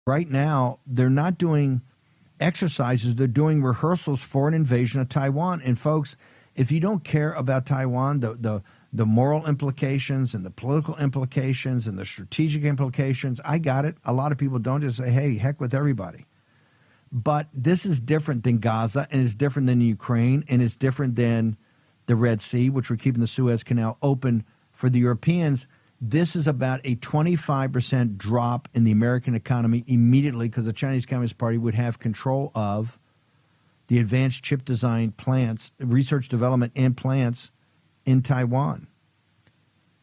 Right now, they're not doing exercises, they're doing rehearsals for an invasion of Taiwan. And folks, if you don't care about Taiwan, the moral implications and the political implications and the strategic implications, I got it. A lot of people don't, just say, hey, heck with everybody. But this is different than Gaza, and it's different than Ukraine, and it's different than the Red Sea, which we're keeping the Suez Canal open for the Europeans. This is about a 25% drop in the American economy immediately, because the Chinese Communist Party would have control of the advanced chip design plants, research development and plants in Taiwan.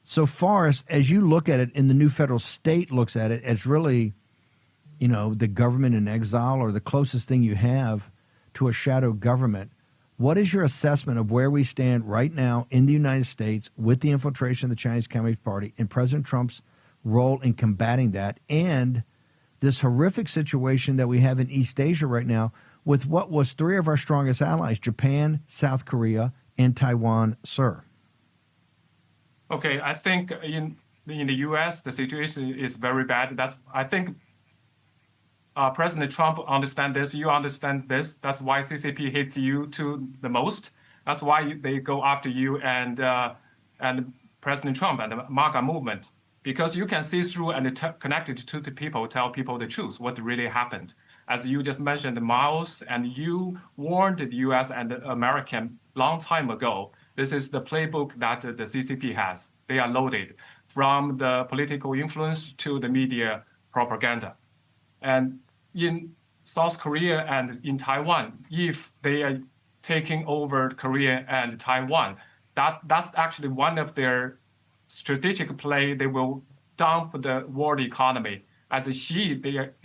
So far as you look at it, and the new federal state looks at it as really, you know, the government in exile, or the closest thing you have to a shadow government, what is your assessment of where we stand right now in the United States with the infiltration of the Chinese Communist Party and President Trump's role in combating that, and this horrific situation that we have in East Asia right now with what was three of our strongest allies, Japan, South Korea, and Taiwan, sir? Okay, I think in the U.S., the situation is very bad. I think President Trump understands this. You understand this. That's why CCP hit you the most. That's why they go after you and President Trump and the MAGA movement, because you can see through and connect it to the people, tell people the truth, what really happened. As you just mentioned, Miles, and you warned the U.S. and the American long time ago. This is the playbook that the CCP has. They are loaded from the political influence to the media propaganda. And in South Korea and in Taiwan, if they are taking over Korea and Taiwan, that's actually one of their strategic play. They will dump the world economy. As he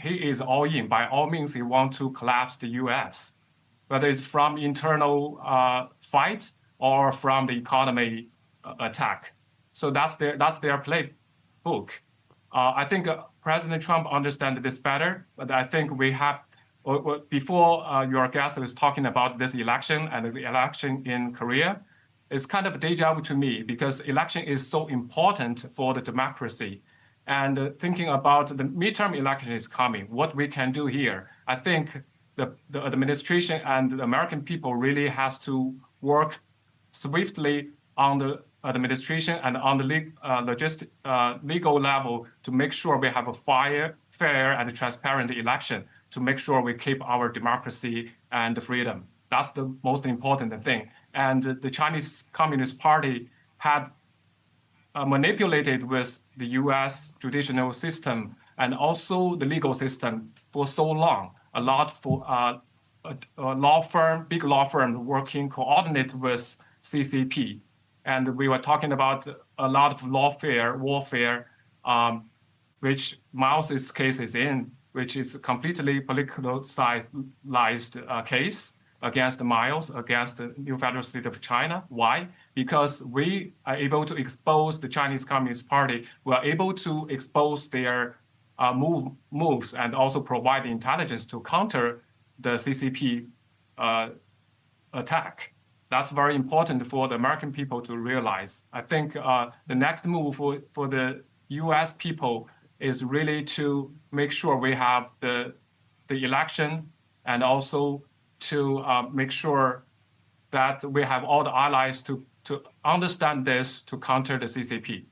is all in. By all means, he wants to collapse the U.S., whether it's from internal fight or from the economy attack. So that's their playbook. I think President Trump understands this better, but I think we have, before your guest was talking about this election and the election in Korea, it's kind of deja vu to me, because election is so important for the democracy. And thinking about the midterm election is coming, what we can do here, I think the administration and the American people really has to work swiftly on the administration and on the legal level to make sure we have a fair and transparent election, to make sure we keep our democracy and freedom. That's the most important thing. And the Chinese Communist Party had manipulated with the U.S. judicial system and also the legal system for so long. A lot for big law firm working coordinate with CCP. And we were talking about a lot of warfare, which Miles' case is in, which is a completely politicized case against Miles, against the new federal state of China. Why? Because we are able to expose the Chinese Communist Party. We are able to expose their moves and also provide intelligence to counter the CCP attack. That's very important for the American people to realize. I think the next move for the U.S. people is really to make sure we have the election, and also to make sure that we have all the allies to understand this, to counter the CCP.